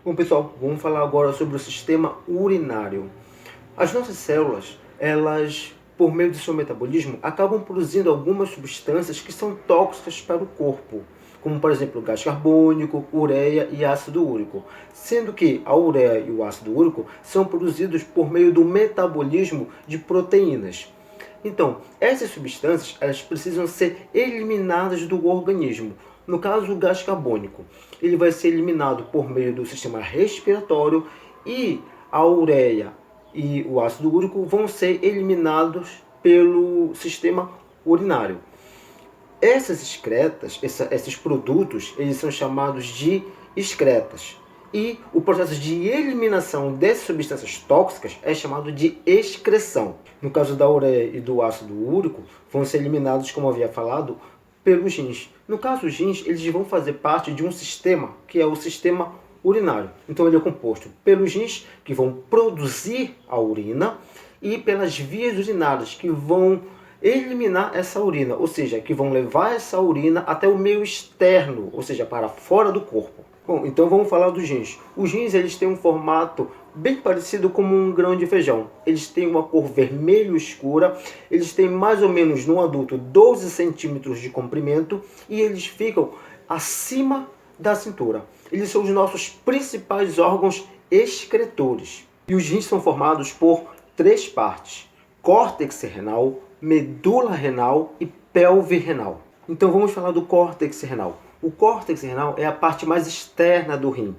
Bom, pessoal, vamos falar agora sobre o sistema urinário. As nossas células, elas, por meio do seu metabolismo, acabam produzindo algumas substâncias que são tóxicas para o corpo, como, por exemplo, gás carbônico, ureia e ácido úrico, sendo que a ureia e o ácido úrico são produzidos por meio do metabolismo de proteínas. Então, essas substâncias elas precisam ser eliminadas do organismo. No caso, o gás carbônico, ele vai ser eliminado por meio do sistema respiratório e a ureia e o ácido úrico vão ser eliminados pelo sistema urinário. Essas excretas, esses produtos, eles são chamados de excretas. E o processo de eliminação dessas substâncias tóxicas é chamado de excreção. No caso da ureia e do ácido úrico, vão ser eliminados, como eu havia falado, pelos rins. No caso, os rins eles vão fazer parte de um sistema, que é o sistema urinário. Então ele é composto pelos rins, que vão produzir a urina, e pelas vias urinárias, que vão eliminar essa urina, ou seja, que vão levar essa urina até o meio externo, ou seja, para fora do corpo. Bom, então vamos falar dos rins. Os rins eles têm um formato bem parecido com um grão de feijão. Eles têm uma cor vermelho escura, eles têm mais ou menos no adulto 12 centímetros de comprimento e eles ficam acima da cintura. Eles são os nossos principais órgãos excretores. E os rins são formados por três partes: córtex renal, medula renal e pelve renal. Então vamos falar do córtex renal. O córtex renal é a parte mais externa do rim.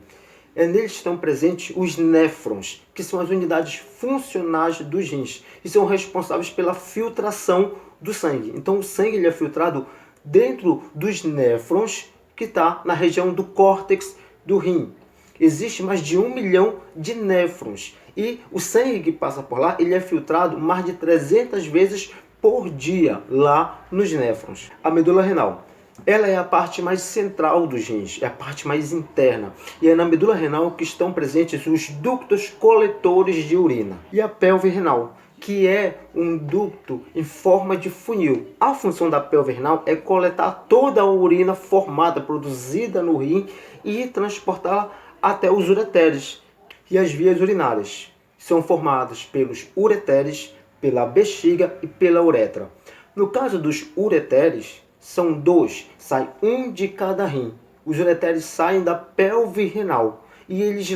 Neles estão presentes os néfrons, que são as unidades funcionais dos rins e são responsáveis pela filtração do sangue. Então o sangue ele é filtrado dentro dos néfrons, que está na região do córtex do rim. Existe mais de 1 milhão de néfrons e o sangue que passa por lá ele é filtrado mais de 300 vezes por dia lá nos néfrons. A medula renal, ela é a parte mais central dos rins, é a parte mais interna. E é na medula renal que estão presentes os ductos coletores de urina. E a pelve renal, que é um ducto em forma de funil. A função da pelve renal é coletar toda a urina formada, produzida no rim e transportá-la até os ureteres. E as vias urinárias são formadas pelos ureteres, pela bexiga e pela uretra. No caso dos ureteres, são dois, sai um de cada rim. Os ureteres saem da pelve renal e eles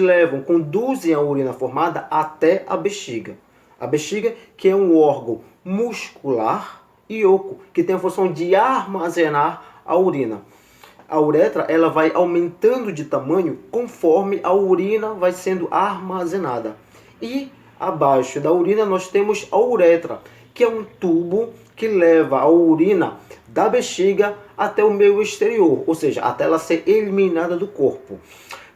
conduzem a urina formada até a bexiga. A bexiga, que é um órgão muscular e oco, que tem a função de armazenar a urina. A uretra ela vai aumentando de tamanho conforme a urina vai sendo armazenada. E abaixo da urina nós temos a uretra, que é um tubo que leva a urina da bexiga até o meio exterior, ou seja, até ela ser eliminada do corpo.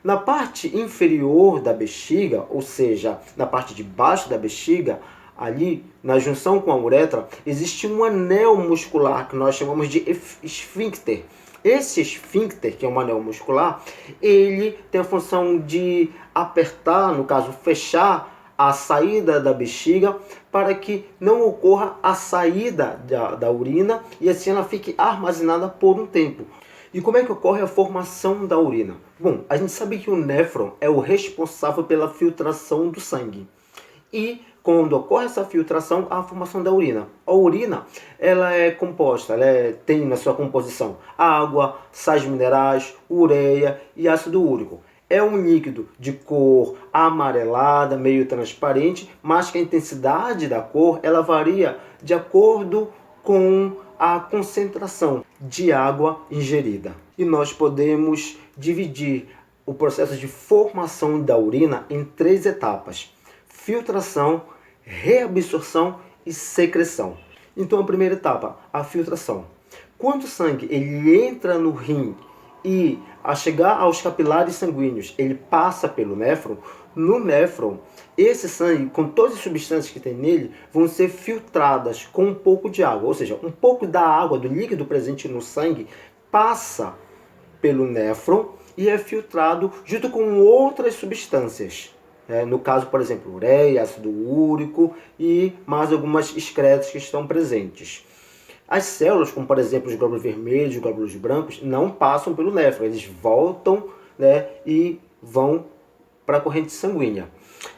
Na parte inferior da bexiga, ou seja, na parte de baixo da bexiga, ali na junção com a uretra, existe um anel muscular que nós chamamos de esfíncter. Esse esfíncter, que é um anel muscular, ele tem a função de apertar, no caso, fechar a saída da bexiga para que não ocorra a saída da urina e assim ela fique armazenada por um tempo. E como é que ocorre a formação da urina? Bom, a gente sabe que o néfron é o responsável pela filtração do sangue. E quando ocorre essa filtração, há a formação da urina. A urina ela é composta, tem na sua composição água, sais minerais, ureia e ácido úrico. É um líquido de cor amarelada, meio transparente, mas que a intensidade da cor ela varia de acordo com a concentração de água ingerida. E nós podemos dividir o processo de formação da urina em três etapas: filtração, reabsorção e secreção. Então a primeira etapa, a filtração. Quando o sangue ele entra no rim e a chegar aos capilares sanguíneos, ele passa pelo néfron. No néfron, esse sangue, com todas as substâncias que tem nele, vão ser filtradas com um pouco de água. Ou seja, um pouco da água, do líquido presente no sangue, passa pelo néfron e é filtrado junto com outras substâncias. No caso, por exemplo, ureia, ácido úrico e mais algumas excretas que estão presentes. As células, como por exemplo os glóbulos vermelhos, os glóbulos brancos, não passam pelo néfron, eles voltam, e vão para a corrente sanguínea.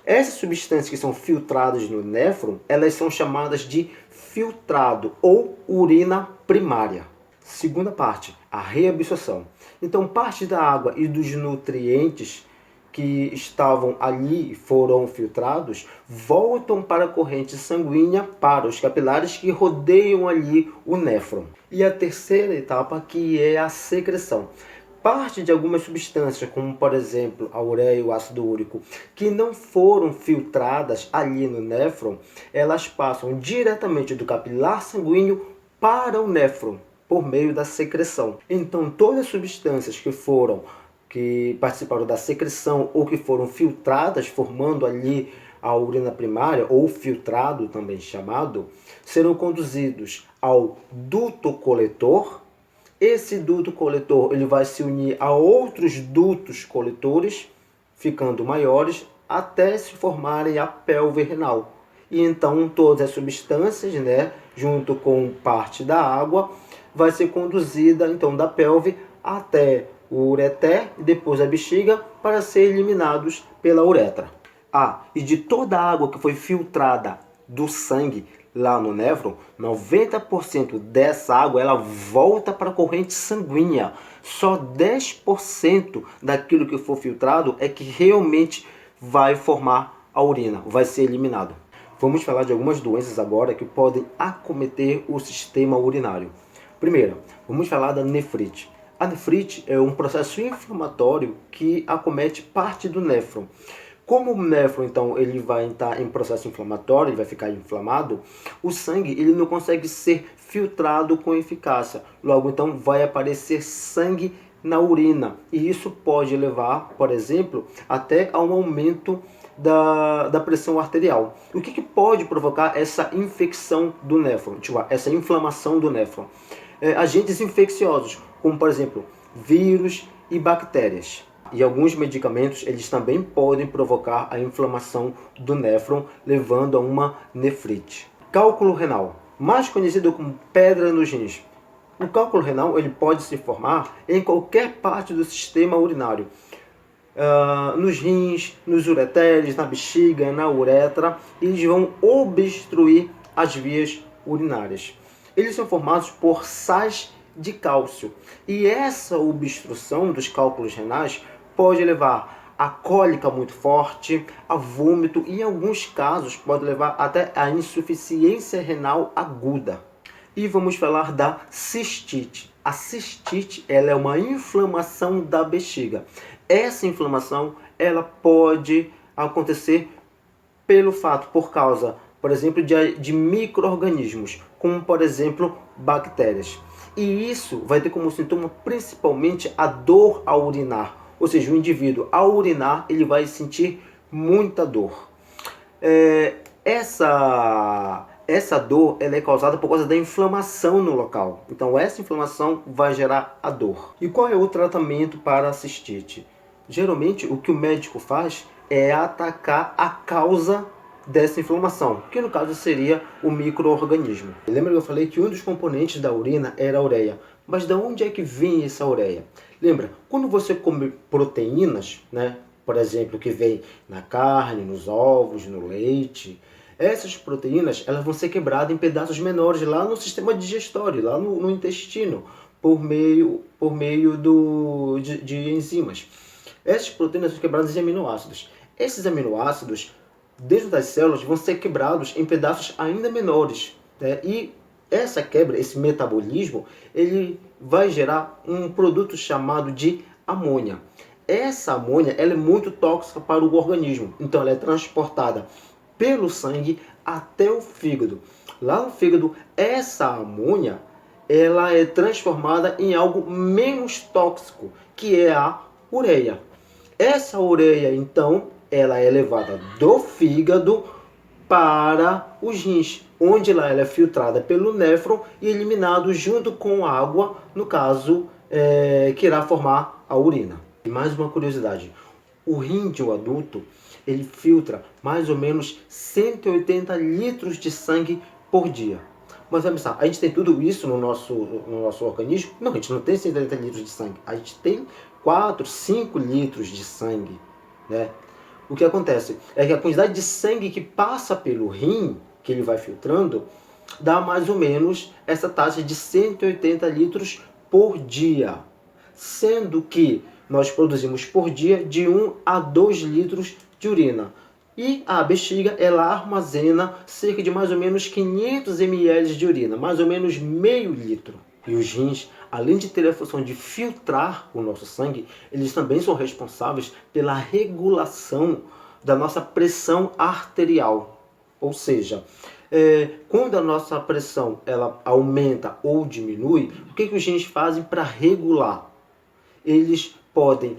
Essas substâncias que são filtradas no néfron, elas são chamadas de filtrado ou urina primária. Segunda parte, a reabsorção. Então, parte da água e dos nutrientes que estavam ali e foram filtrados, voltam para a corrente sanguínea, para os capilares que rodeiam ali o néfron. E a terceira etapa, que é a secreção. Parte de algumas substâncias, como por exemplo a ureia e o ácido úrico, que não foram filtradas ali no néfron, elas passam diretamente do capilar sanguíneo para o néfron, por meio da secreção. Então, todas as substâncias que participaram da secreção ou que foram filtradas, formando ali a urina primária, ou filtrado também chamado, serão conduzidos ao duto coletor. Esse duto coletor ele vai se unir a outros dutos coletores, ficando maiores, até se formarem a pelve renal. E então todas as substâncias, junto com parte da água, vai ser conduzida então da pelve até o ureter e depois a bexiga para ser eliminados pela uretra. E de toda a água que foi filtrada do sangue lá no néfron, 90% dessa água ela volta para a corrente sanguínea. Só 10% daquilo que for filtrado é que realmente vai formar a urina, vai ser eliminado. Vamos falar de algumas doenças agora que podem acometer o sistema urinário. Primeiro, vamos falar da nefrite. A nefrite é um processo inflamatório que acomete parte do néfron. Como o néfron, então, ele vai estar em processo inflamatório, ele vai ficar inflamado, o sangue ele não consegue ser filtrado com eficácia. Logo, então, vai aparecer sangue na urina. E isso pode levar, por exemplo, até a um aumento da pressão arterial. O que pode provocar essa infecção do néfron, essa inflamação do néfron? Agentes infecciosos, como por exemplo, vírus e bactérias. E alguns medicamentos, eles também podem provocar a inflamação do néfron, levando a uma nefrite. Cálculo renal, mais conhecido como pedra nos rins. O cálculo renal ele pode se formar em qualquer parte do sistema urinário. Nos rins, nos ureteres, na bexiga, na uretra, eles vão obstruir as vias urinárias. Eles são formados por sais de cálcio. E essa obstrução dos cálculos renais pode levar a cólica muito forte, a vômito e em alguns casos pode levar até a insuficiência renal aguda. E vamos falar da cistite. A cistite ela é uma inflamação da bexiga. Essa inflamação ela pode acontecer por causa, por exemplo, de micro-organismos, como por exemplo bactérias. E isso vai ter como sintoma principalmente a dor ao urinar. Ou seja, o indivíduo ao urinar ele vai sentir muita dor. Essa dor ela é causada por causa da inflamação no local. Então essa inflamação vai gerar a dor. E qual é o tratamento para a cistite? Geralmente o que o médico faz é atacar a causa dessa inflamação, que no caso seria o micro-organismo. Lembra que eu falei que um dos componentes da urina era a ureia? Mas de onde é que vem essa ureia? Lembra, quando você come proteínas, por exemplo, que vem na carne, nos ovos, no leite, essas proteínas elas vão ser quebradas em pedaços menores lá no sistema digestório, lá no intestino, por meio de enzimas. Essas proteínas são quebradas em aminoácidos. Esses aminoácidos, dentro das células, vão ser quebrados em pedaços ainda menores. E essa quebra, esse metabolismo, ele vai gerar um produto chamado de amônia. Essa amônia ela é muito tóxica para o organismo. Então ela é transportada pelo sangue até o fígado. Lá no fígado, essa amônia ela é transformada em algo menos tóxico, que é a ureia. Essa ureia, então, ela é levada do fígado para os rins, onde lá ela é filtrada pelo néfron e eliminado junto com água, no caso, que irá formar a urina. E mais uma curiosidade, o rim de um adulto, ele filtra mais ou menos 180 litros de sangue por dia. Mas vamos pensar, a gente tem tudo isso no nosso organismo? Não, a gente não tem 180 litros de sangue. A gente tem 4, 5 litros de sangue, O que acontece é que a quantidade de sangue que passa pelo rim, que ele vai filtrando, dá mais ou menos essa taxa de 180 litros por dia. Sendo que nós produzimos por dia de 1 a 2 litros de urina. E a bexiga, ela armazena cerca de mais ou menos 500 ml de urina, mais ou menos meio litro. E os rins, além de ter a função de filtrar o nosso sangue, eles também são responsáveis pela regulação da nossa pressão arterial. Ou seja, quando a nossa pressão ela aumenta ou diminui, o que os rins fazem para regular? Eles podem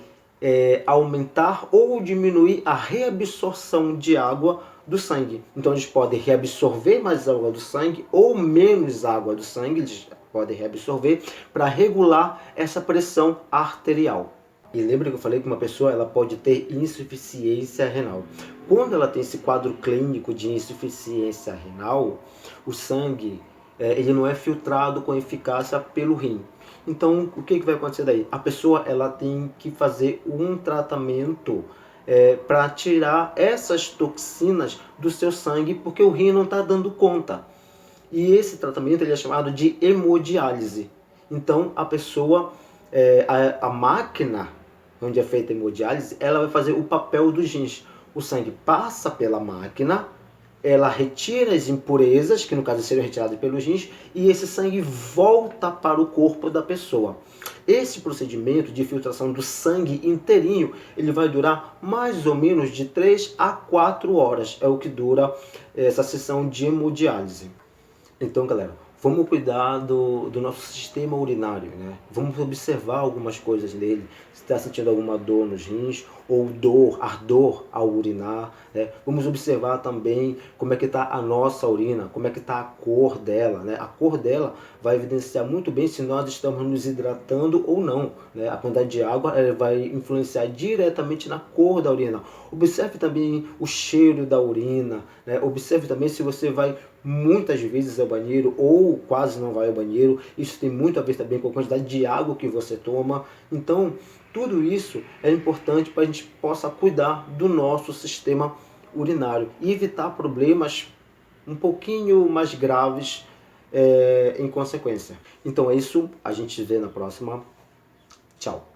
aumentar ou diminuir a reabsorção de água do sangue. Então eles podem reabsorver mais água do sangue ou menos água do sangue, eles podem reabsorver para regular essa pressão arterial. E lembra que eu falei que uma pessoa ela pode ter insuficiência renal. Quando ela tem esse quadro clínico de insuficiência renal, o sangue ele não é filtrado com eficácia pelo rim. Então, o que vai acontecer daí? A pessoa ela tem que fazer um tratamento para tirar essas toxinas do seu sangue, porque o rim não está dando conta. E esse tratamento ele é chamado de hemodiálise. Então, a pessoa, a máquina onde é feita a hemodiálise, ela vai fazer o papel dos rins. O sangue passa pela máquina, ela retira as impurezas, que no caso seriam retiradas pelos rins, e esse sangue volta para o corpo da pessoa. Esse procedimento de filtração do sangue inteirinho, ele vai durar mais ou menos de 3 a 4 horas, é o que dura essa sessão de hemodiálise. Então, galera, vamos cuidar do nosso sistema urinário, né? Vamos observar algumas coisas nele. Se está sentindo alguma dor nos rins ou ardor ao urinar, né? Vamos observar também como é que está a nossa urina, como é que está a cor dela, né? A cor dela vai evidenciar muito bem se nós estamos nos hidratando ou não, né? A quantidade de água vai influenciar diretamente na cor da urina. Observe também o cheiro da urina, né? Observe também se você vai muitas vezes ao banheiro ou quase não vai ao banheiro. Isso tem muito a ver também com a quantidade de água que você toma. Então, tudo isso é importante para a gente possa cuidar do nosso sistema urinário e evitar problemas um pouquinho mais graves em consequência. Então é isso, a gente se vê na próxima. Tchau.